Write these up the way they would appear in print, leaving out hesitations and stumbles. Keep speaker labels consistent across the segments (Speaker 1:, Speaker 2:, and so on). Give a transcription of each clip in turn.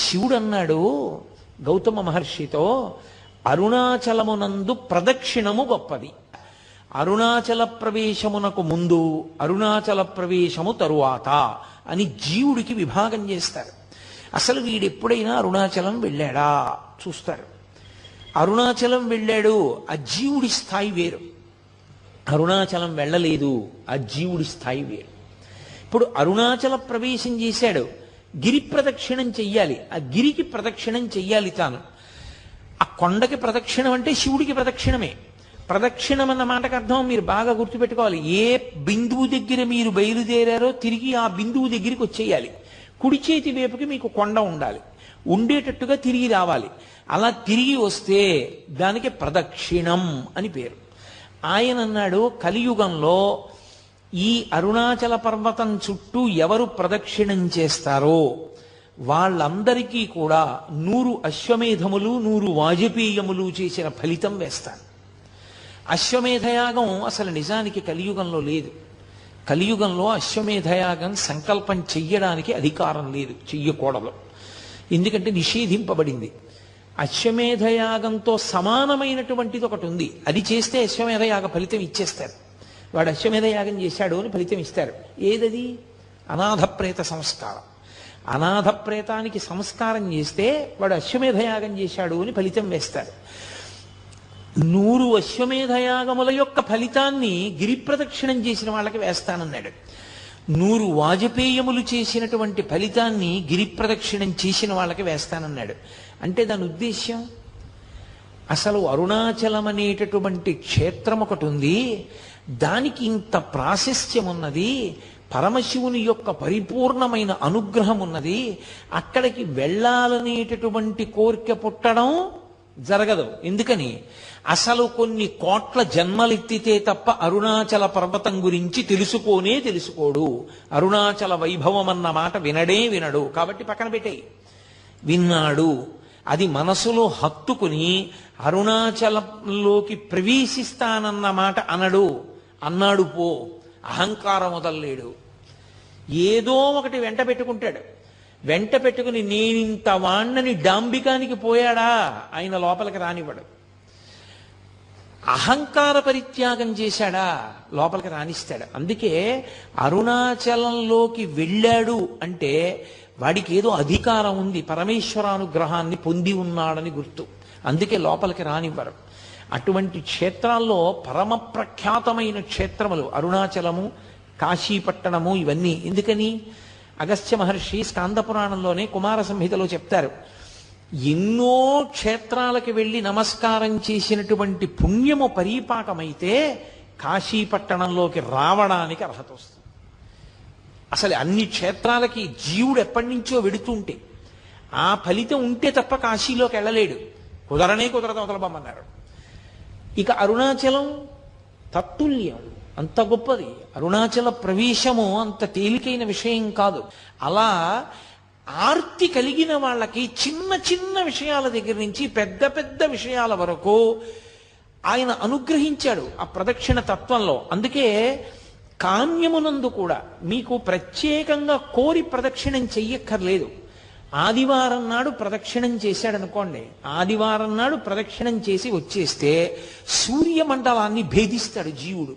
Speaker 1: శివుడు అన్నాడు గౌతమ మహర్షితో, అరుణాచలమునందు ప్రదక్షిణము గొప్పది, అరుణాచల ప్రవేశమునకు ముందు, అరుణాచల ప్రవేశము తరువాత అని జీవుడికి విభాగం చేస్తారు. అసలు వీడెప్పుడైనా అరుణాచలం వెళ్ళాడా చూస్తారు. అరుణాచలం వెళ్ళాడు, ఆ జీవుడి స్థాయి వేరు. అరుణాచలం వెళ్ళలేదు, ఆ జీవుడి స్థాయి వేరు. ఇప్పుడు అరుణాచల ప్రవేశం చేశాడు, గిరి ప్రదక్షిణం చెయ్యాలి, ఆ గిరికి ప్రదక్షిణం చెయ్యాలి తాను. ఆ కొండకి ప్రదక్షిణం అంటే శివుడికి ప్రదక్షిణమే. ప్రదక్షిణం అన్న మాటకు అర్థం మీరు బాగా గుర్తుపెట్టుకోవాలి. ఏ బిందువు దగ్గర మీరు బయలుదేరారో తిరిగి ఆ బిందువు దగ్గరికి వచ్చేయాలి. కుడి చేతి వైపుకి మీకు కొండ ఉండాలి, ఉండేటట్టుగా తిరిగి రావాలి. అలా తిరిగి వస్తే దానికి ప్రదక్షిణం అని పేరు. ఆయన అన్నాడు, కలియుగంలో ఈ అరుణాచల పర్వతం చుట్టూ ఎవరు ప్రదక్షిణం చేస్తారో వాళ్ళందరికీ కూడా 100 అశ్వమేధములు 100 వాజపేయములు చేసిన ఫలితం వేస్తాను. అశ్వమేధయాగం అసలు నిజానికి కలియుగంలో లేదు. కలియుగంలో అశ్వమేధయాగం సంకల్పం చెయ్యడానికి అధికారం లేదు, చెయ్యకూడదు. ఎందుకంటే నిషేధింపబడింది. అశ్వమేధయాగంతో సమానమైనటువంటిది ఒకటి ఉంది, అది చేస్తే అశ్వమేధయాగ ఫలితం ఇచ్చేస్తారు. వాడు అశ్వమేధయాగం చేశాడు అని ఫలితం ఇస్తారు. ఏదది? అనాథ ప్రేత సంస్కారం. అనాథ ప్రేతానికి సంస్కారం చేస్తే వాడు అశ్వమేధయాగం చేశాడు అని ఫలితం వేస్తారు. 100 అశ్వమేధయాగముల యొక్క ఫలితాన్ని గిరి ప్రదక్షిణం చేసిన వాళ్ళకి వేస్తానన్నాడు. 100 వాజపేయములు చేసినటువంటి ఫలితాన్ని గిరి ప్రదక్షిణం చేసిన వాళ్ళకి వేస్తానన్నాడు. అంటే దాని ఉద్దేశ్యం, అసలు అరుణాచలం అనేటటువంటి క్షేత్రం ఒకటి ఉంది, దానికి ఇంత ప్రాశస్త్యం ఉన్నది, పరమశివుని యొక్క పరిపూర్ణమైన అనుగ్రహం ఉన్నది, అక్కడికి వెళ్ళాలనేటటువంటి కోరిక పుట్టడం జరగదు. ఎందుకని? అసలు కొన్ని కోట్ల జన్మలెత్తితే తప్ప అరుణాచల పర్వతం గురించి తెలుసుకోడు. అరుణాచల వైభవం అన్న మాట వినడు. కాబట్టి పక్కన పెట్టేయి. విన్నాడు, అది మనసులో హత్తుకుని అరుణాచలంలోకి ప్రవేశిస్తానన్న మాట అన్నాడు పో, అహంకారం వదల్లేడు. ఏదో ఒకటి వెంట పెట్టుకుంటాడు. వెంట పెట్టుకుని నేనింత వాణ్ణని డాంబికానికి పోయాడా ఆయన లోపలికి రానివ్వడు. అహంకార పరిత్యాగం చేశాడా లోపలికి రానిస్తాడు. అందుకే అరుణాచలంలోకి వెళ్ళాడు అంటే వాడికి ఏదో అధికారం ఉంది, పరమేశ్వరానుగ్రహాన్ని పొంది ఉన్నాడని గుర్తు. అందుకే లోపలికి రానివ్వరు. అటువంటి క్షేత్రాల్లో పరమ ప్రఖ్యాతమైన క్షేత్రములు అరుణాచలము, కాశీపట్టణము, ఇవన్నీ. ఎందుకని? అగస్త్య మహర్షి స్కాంద పురాణంలోనే కుమార సంహితలో చెప్తారు, ఎన్నో క్షేత్రాలకు వెళ్ళి నమస్కారం చేసినటువంటి పుణ్యము పరీపాకమైతే కాశీపట్టణంలోకి రావడానికి అర్హత వస్తుంది. అసలు అన్ని క్షేత్రాలకి జీవుడు ఎప్పటి నుంచో వెడుతుంటే ఆ ఫలితం ఉంటే తప్ప కాశీలోకి వెళ్ళలేడు. కుదరదు, వదలబమ్మన్నారు. ఇక అరుణాచలం తత్తుల్యం, అంత గొప్పది. అరుణాచల ప్రవేశము అంత తేలికైన విషయం కాదు. అలా ఆర్తి కలిగిన వాళ్ళకి చిన్న చిన్న విషయాల దగ్గర నుంచి పెద్ద పెద్ద విషయాల వరకు ఆయన అనుగ్రహించాడు ఆ ప్రదక్షిణ తత్వంలో. అందుకే కామ్యమునందు కూడా మీకు ప్రత్యేకంగా కోరి ప్రదక్షిణం చెయ్యక్కర్లేదు. ఆదివారం నాడు ప్రదక్షిణం చేశాడనుకోండి, ఆదివారం నాడు ప్రదక్షిణం చేసి వచ్చేస్తే సూర్యమండలాన్ని భేదిస్తాడు జీవుడు.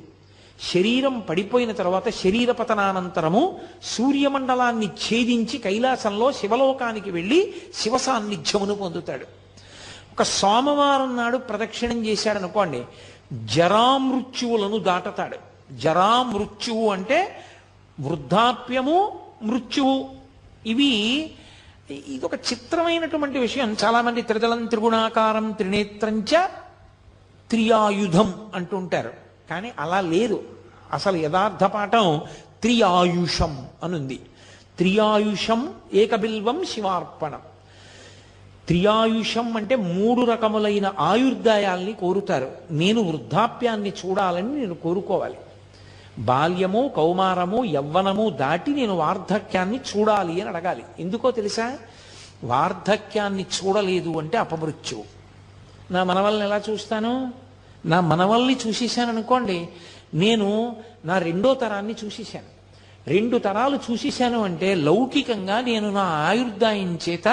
Speaker 1: శరీరం పడిపోయిన తర్వాత శరీర పతనానంతరము సూర్యమండలాన్ని ఛేదించి కైలాసంలో శివలోకానికి వెళ్ళి శివ సాన్నిధ్యమును పొందుతాడు. ఒక సోమవారం నాడు ప్రదక్షిణం చేశాడనుకోండి, జరామృత్యువులను దాటతాడు. జరామృత్యువు అంటే వృద్ధాప్యము, మృత్యువు. ఇదొక చిత్రమైనటువంటి విషయం. చాలామంది త్రిదళం త్రిగుణాకారం త్రినేత్రంచ త్రియాయుధం అంటుంటారు, కానీ అలా లేదు. అసలు యథార్థ పాఠం త్రియాయుషం అనుంది. త్రియాయుషం ఏకబిల్వం శివార్పణం. త్రియాయుషం అంటే 3 రకములైన ఆయుర్దాయాల్ని కోరుతారు. నేను వృద్ధాప్యాన్ని చూడాలని నేను కోరుకోవాలి. బాల్యము, కౌమారము, యవ్వనము దాటి నేను వార్ధక్యాన్ని చూడాలి అని అడగాలి. ఎందుకో తెలుసా? వార్ధక్యాన్ని చూడలేదు అంటే అపమృత్యువు. నా మనవల్ని ఎలా చూస్తాను? నా మనవల్ని చూసేశాను అనుకోండి, నేను నా 2వ తరాన్ని చూసేశాను. 2 తరాలు చూసేశాను అంటే లౌకికంగా నేను నా ఆయుర్దాయం చేత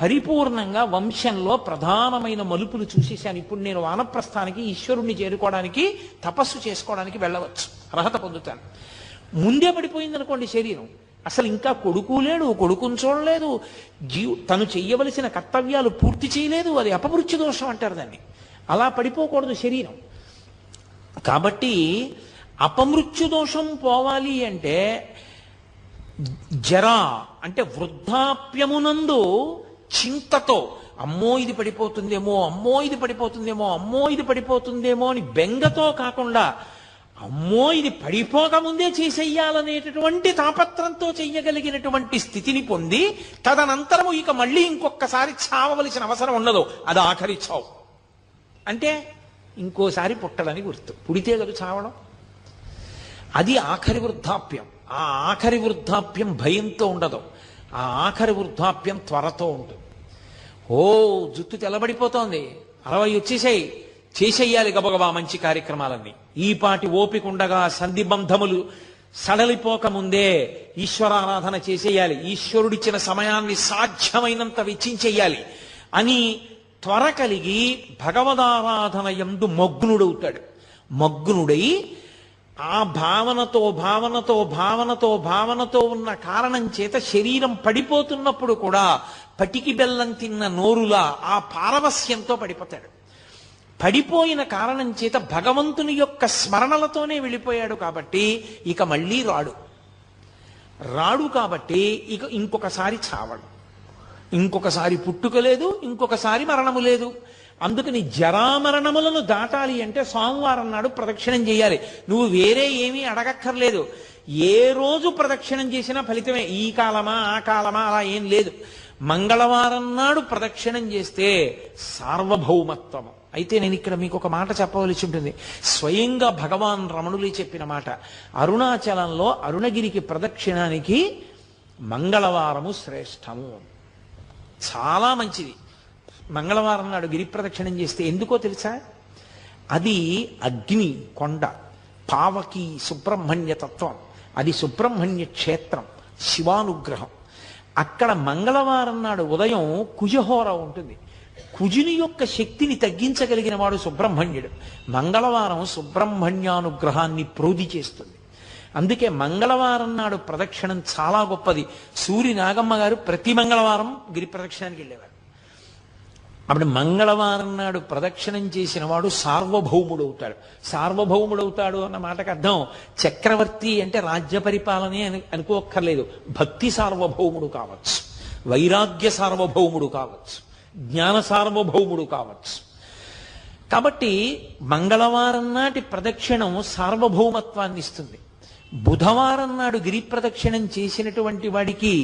Speaker 1: పరిపూర్ణంగా వంశంలో ప్రధానమైన మలుపులు చూసేశాను. ఇప్పుడు నేను వానప్రస్థానికి ఈశ్వరుణ్ణి చేరుకోవడానికి తపస్సు చేసుకోవడానికి వెళ్ళవచ్చు, అర్హత పొందుతాను. ముందే పడిపోయింది అనుకోండి శరీరం, అసలు ఇంకా కొడుకు లేడు, కొడుకుని చూడలేదు, తను చెయ్యవలసిన కర్తవ్యాలు పూర్తి చేయలేదు, అది అపమృత్యు దోషం అంటారు దాన్ని. అలా పడిపోకూడదు శరీరం. కాబట్టి అపమృత్యు దోషం పోవాలి అంటే జరా అంటే వృద్ధాప్యమునందు చింతతో అమ్మో ఇది పడిపోతుందేమో, అమ్మో ఇది పడిపోతుందేమో, అమ్మో ఇది పడిపోతుందేమో అని బెంగతో కాకుండా అమ్మో ఇది పడిపోకముందే చేసేయాలనేటటువంటి తాపత్రంతో చెయ్యగలిగినటువంటి స్థితిని పొంది తదనంతరము ఇక మళ్ళీ ఇంకొకసారి చావవలసిన అవసరం ఉండదు. అది ఆఖరి చావు. అంటే ఇంకోసారి పుట్టడని గుర్తు. పుడితే కదా చావడం. అది ఆఖరి వృద్ధాప్యం. ఆ ఆఖరి వృద్ధాప్యం భయంతో ఉండదు, ఆ ఆఖరి వృద్ధాప్యం త్వరతో ఉంటుంది. ఓ జుట్టు తెల్లబడిపోతోంది, 60 వచ్చేసాయి, చేసేయాలి గబగబా మంచి కార్యక్రమాలన్నీ. ఈపాటి ఓపిక ఉండగా సంధిబంధములు సడలిపోకముందే ఈశ్వరారాధన చేసేయాలి, ఈశ్వరుడిచ్చిన సమయాన్ని సాధ్యమైనంత వెచ్చించేయాలి అని త్వర కలిగి భగవదారాధన యందు మగ్నుడవుతాడు. మగ్నుడై ఆ భావనతో భావనతో భావనతో భావనతో ఉన్న కారణం చేత శరీరం పడిపోతున్నప్పుడు కూడా పటికి బెల్లం తిన్న నోరులా ఆ పారవస్యంతో పడిపోతాడు. పడిపోయిన కారణం చేత భగవంతుని యొక్క స్మరణలతోనే వెళ్ళిపోయాడు కాబట్టి ఇక మళ్ళీ రాడు కాబట్టి ఇక ఇంకొకసారి చావడు, ఇంకొకసారి పుట్టుక లేదు, ఇంకొకసారి మరణము లేదు. అందుకని జరామరణములను దాటాలి అంటే సోమవారం నాడు ప్రదక్షిణం చేయాలి. నువ్వు వేరే ఏమీ అడగక్కర్లేదు. ఏ రోజు ప్రదక్షిణం చేసినా ఫలితమే. ఈ కాలమా ఆ కాలమా అలా ఏం లేదు. మంగళవారం నాడు ప్రదక్షిణం చేస్తే సార్వభౌమత్వము. అయితే నేను ఇక్కడ మీకు ఒక మాట చెప్పవలసి ఉంటుంది. స్వయంగా భగవాన్ రమణులు చెప్పిన మాట. అరుణాచలంలో అరుణగిరికి ప్రదక్షిణానికి మంగళవారము శ్రేష్టము, చాలా మంచిది. మంగళవారం నాడు గిరి ప్రదక్షిణం చేస్తే ఎందుకో తెలుసా? అది అగ్ని కొండ, పావకి సుబ్రహ్మణ్య తత్వం, అది సుబ్రహ్మణ్య క్షేత్రం, శివానుగ్రహం. అక్కడ మంగళవారం నాడు ఉదయం కుజహోర ఉంటుంది. కుజుని యొక్క శక్తిని తగ్గించగలిగిన వాడు సుబ్రహ్మణ్యుడు. మంగళవారం సుబ్రహ్మణ్యానుగ్రహాన్ని ప్రోధి చేస్తుంది. అందుకే మంగళవారం నాడు ప్రదక్షిణం చాలా గొప్పది. సూరి నాగమ్మ గారు ప్రతి మంగళవారం గిరి ప్రదక్షిణానికి వెళ్ళేవారు. అప్పుడు మంగళవారం నాడు ప్రదక్షిణం చేసిన వాడు సార్వభౌముడవుతాడు. సార్వభౌముడవుతాడు అన్న మాటకు అర్థం చక్రవర్తి అంటే రాజ్య పరిపాలనే అనుకోక్కర్లేదు. భక్తి సార్వభౌముడు కావచ్చు, వైరాగ్య సార్వభౌముడు కావచ్చు, జ్ఞాన సార్వభౌముడు కావచ్చు. కాబట్టి మంగళవారం నాటి ప్రదక్షిణం సార్వభౌమత్వాన్ని ఇస్తుంది. బుధవారం నాడు గిరి ప్రదక్షిణం చేసినటువంటి వాడికి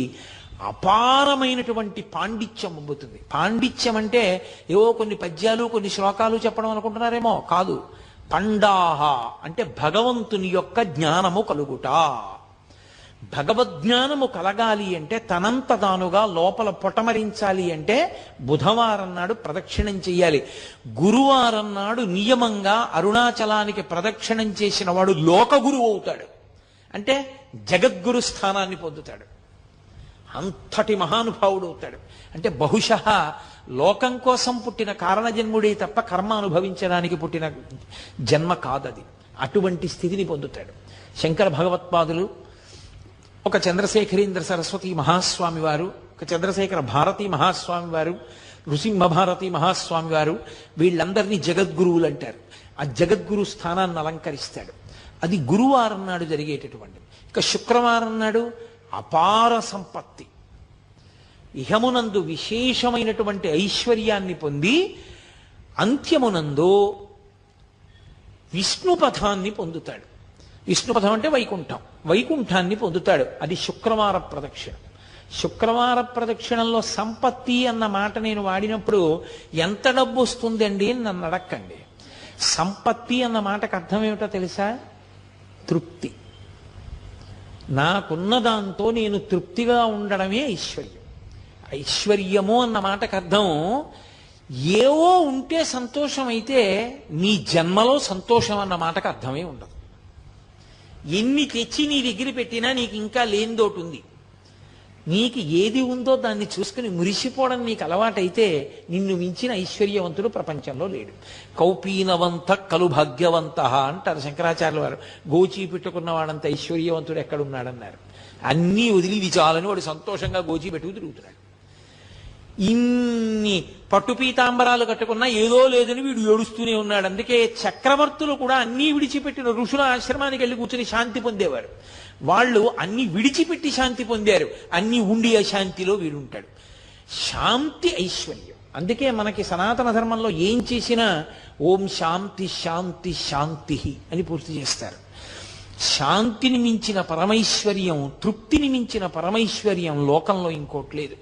Speaker 1: అపారమైనటువంటి పాండిత్యం అబ్బుతుంది. పాండిత్యం అంటే ఏవో కొన్ని పద్యాలు కొన్ని శ్లోకాలు చెప్పడం అనుకుంటున్నారేమో, కాదు. పండాహ అంటే భగవంతుని యొక్క జ్ఞానము కలుగుట. భగవద్జ్ఞానము కలగాలి అంటే తనంత తానుగా లోపల పొటమరించాలి అంటే బుధవారం నాడు ప్రదక్షిణం చెయ్యాలి. గురువారం నాడు నియమంగా అరుణాచలానికి ప్రదక్షిణం చేసిన వాడు లోకగురువు అవుతాడు. అంటే జగద్గురు స్థానాన్ని పొందుతాడు, అంతటి మహానుభావుడు అవుతాడు. అంటే బహుశః లోకం కోసం పుట్టిన కారణజన్ముడే తప్ప కర్మ అనుభవించడానికి పుట్టిన జన్మ కాదది. అటువంటి స్థితిని పొందుతాడు. శంకర భగవత్పాదులు, ఒక చంద్రశేఖరేంద్ర సరస్వతి మహాస్వామి వారు, ఒక చంద్రశేఖర భారతీ మహాస్వామి వారు, నృసింహ భారతీ మహాస్వామి వారు, వీళ్ళందరినీ జగద్గురువులు అంటారు. ఆ జగద్గురు స్థానాన్ని అలంకరిస్తాడు. అది గురువారం నాడు జరిగేటటువంటి. ఇక శుక్రవారం నాడు అపార సంపత్తి, ఇహమునందు విశేషమైనటువంటి ఐశ్వర్యాన్ని పొంది అంత్యమునందు విష్ణుపథాన్ని పొందుతాడు. విష్ణుపథం అంటే వైకుంఠం, వైకుంఠాన్ని పొందుతాడు. అది శుక్రవార ప్రదక్షిణ. శుక్రవార ప్రదక్షిణంలో సంపత్తి అన్న మాట నేను వాడినప్పుడు ఎంత డబ్బు వస్తుందండి అని నన్ను అడక్కండి. సంపత్తి అన్న మాటకు అర్థం ఏమిటో తెలుసా? తృప్తి. నాకున్న దాంతో నేను తృప్తిగా ఉండడమే ఐశ్వర్యం. ఐశ్వర్యము అన్న మాటకు అర్థం ఏవో ఉంటే సంతోషం అయితే నీ జన్మలో సంతోషం అన్న మాటకు అర్థమే ఉండదు. ఎన్ని తెచ్చి నీ దగ్గర పెట్టినా నీకు ఇంకా లేనిదోటి ఉంది. నీకు ఏది ఉందో దాన్ని చూసుకుని మురిసిపోవడం నీకు అలవాటైతే నిన్ను మించిన ఐశ్వర్యవంతుడు ప్రపంచంలో లేడు. కౌపీనవంత కలు భాగ్యవంత అంటారు శంకరాచార్యుల వారు. గోచీ పెట్టుకున్న వాడంత ఐశ్వర్యవంతుడు ఎక్కడున్నాడన్నారు. అన్నీ వదిలి విచాలని వాడు సంతోషంగా గోచీ పెట్టుకు తిరుగుతున్నాడు. ఇన్ని పట్టు పీతాంబరాలు కట్టుకున్నా ఏదో లేదని వీడు ఏడుస్తూనే ఉన్నాడు. అందుకే చక్రవర్తులు కూడా అన్నీ విడిచిపెట్టిన ఋషుల ఆశ్రమానికి వెళ్ళి కూర్చుని శాంతి పొందేవారు. వాళ్ళు అన్ని విడిచిపెట్టి శాంతి పొందారు. అన్ని ఉండి అశాంతిలో వీడుంటాడు. శాంతి ఐశ్వర్యం. అందుకే మనకి సనాతన ధర్మంలో ఏం చేసినా ఓం శాంతి శాంతి శాంతి అని పూర్తి చేస్తారు. శాంతిని మించిన పరమైశ్వర్యం, తృప్తిని మించిన పరమైశ్వర్యం లోకంలో ఇంకోటి లేదు.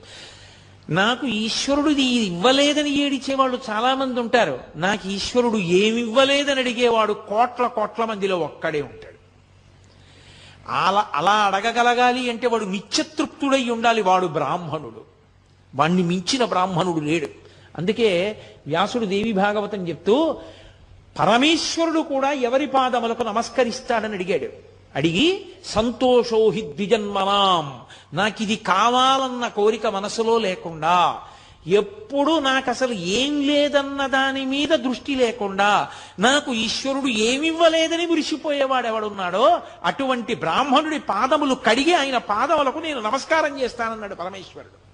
Speaker 1: నాకు ఈశ్వరుడు ఇది ఇవ్వలేదని ఏడిచేవాళ్ళు చాలా మంది ఉంటారు. నాకు ఈశ్వరుడు ఏమివ్వలేదని అడిగేవాడు కోట్ల కోట్ల మందిలో ఒక్కడే ఉంటాడు. అలా అడగగలగాలి అంటే వాడు నిత్యతృప్తుడై ఉండాలి. వాడు బ్రాహ్మణుడు. వాణ్ణి మించిన బ్రాహ్మణుడు లేడు. అందుకే వ్యాసుడు దేవి భాగవతం చెప్తూ పరమేశ్వరుడు కూడా ఎవరి పాదములకు నమస్కరిస్తాడని అడిగాడు. అడిగి సంతోషోహి ద్విజన్మనాం, నాకిది కావాలన్న కోరిక మనసులో లేకుండా, ఎప్పుడు నాకు అసలు ఏం లేదన్న దాని మీద దృష్టి లేకుండా, నాకు ఈశ్వరుడు ఏమివ్వలేదని మురిసిపోయేవాడు ఎవడున్నాడో అటువంటి బ్రాహ్మణుడి పాదములు కడిగి ఆయన పాదములకు నేను నమస్కారం చేస్తానన్నాడు పరమేశ్వరుడు.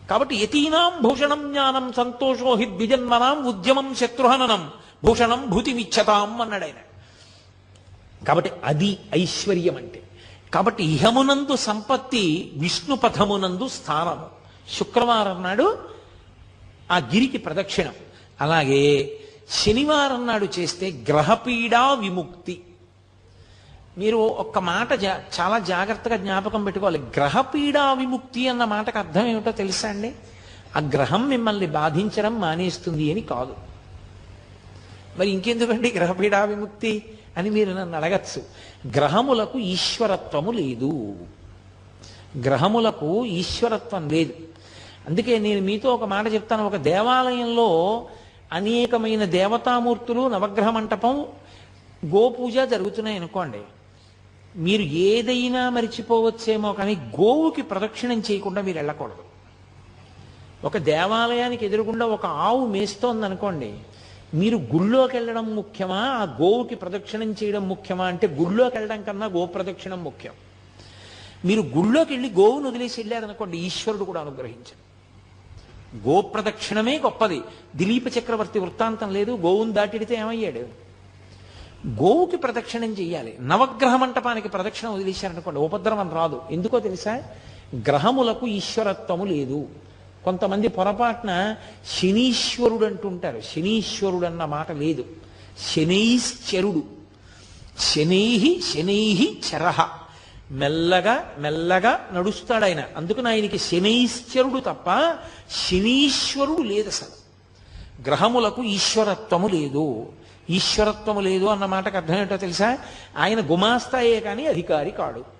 Speaker 1: కాబట్టి యతీనాం భూషణం జ్ఞానం సంతోషోహి ద్విజన్మనాం ఉద్యమం శత్రుహననం భూషణం భూతిమిచ్చతాం అన్నాడు ఆయన. కాబట్టి అది ఐశ్వర్యం అంటే. కాబట్టి ఇహమునందు సంపత్తి, విష్ణు పథమునందు స్థానము. శుక్రవారం నాడు ఆ గిరికి ప్రదక్షిణం. అలాగే శనివారం నాడు చేస్తే గ్రహపీడా విముక్తి. మీరు ఒక్క మాట చాలా జాగ్రత్తగా జ్ఞాపకం పెట్టుకోవాలి. గ్రహపీడా విముక్తి అన్న మాటకు అర్థం ఏమిటో తెలుసా అండి? ఆ గ్రహం మిమ్మల్ని బాధించడం మానేస్తుంది అని కాదు. మరి ఇంకెందుకండి గ్రహపీడా విముక్తి అని మీరు నన్ను అడగచ్చు. గ్రహములకు ఈశ్వరత్వము లేదు. గ్రహములకు ఈశ్వరత్వం లేదు. అందుకే నేను మీతో ఒక మాట చెప్తాను. ఒక దేవాలయంలో అనేకమైన దేవతామూర్తులు, నవగ్రహ మంటపం, గోపూజ జరుగుతున్నాయి అనుకోండి. మీరు ఏదైనా మరిచిపోవచ్చేమో కానీ గోవుకి ప్రదక్షిణం చేయకుండా మీరు వెళ్ళకూడదు. ఒక దేవాలయానికి ఎదురుగుండా ఒక ఆవు మేస్తోంది అనుకోండి, మీరు గుళ్ళోకి వెళ్ళడం ముఖ్యమా, ఆ గోవుకి ప్రదక్షిణం చేయడం ముఖ్యమా అంటే గుళ్ళోకి వెళ్ళడం కన్నా గో ప్రదక్షిణం ముఖ్యం. మీరు గుళ్ళోకి వెళ్ళి గోవును వదిలేసి వెళ్ళారనుకోండి, ఈశ్వరుడు కూడా అనుగ్రహించాడు. గో ప్రదక్షిణమే గొప్పది. దిలీప చక్రవర్తి వృత్తాంతం లేదు? గోవును దాటిడితే ఏమయ్యాడు? గోవుకి ప్రదక్షిణం చెయ్యాలి. నవగ్రహ మంటపానికి ప్రదక్షిణం వదిలేశారనుకోండి, ఉపద్రవం రాదు. ఎందుకో తెలుసా? గ్రహములకు ఈశ్వరత్వము లేదు. కొంతమంది పొరపాటున శనీశ్వరుడు అంటుంటారు. శనీశ్వరుడు అన్న మాట లేదు. శనైశ్చరుడు. శనైహి చరహ. మెల్లగా మెల్లగా నడుస్తాడు ఆయన. అందుకని ఆయనకి శనైశ్చరుడు తప్ప శనీశ్వరుడు లేదు. అసలు గ్రహములకు ఈశ్వరత్వము లేదు. ఈశ్వరత్వము లేదు అన్న మాటకు అర్థం ఏంటో తెలుసా? ఆయన గుమాస్తాయే కానీ అధికారి కాడు.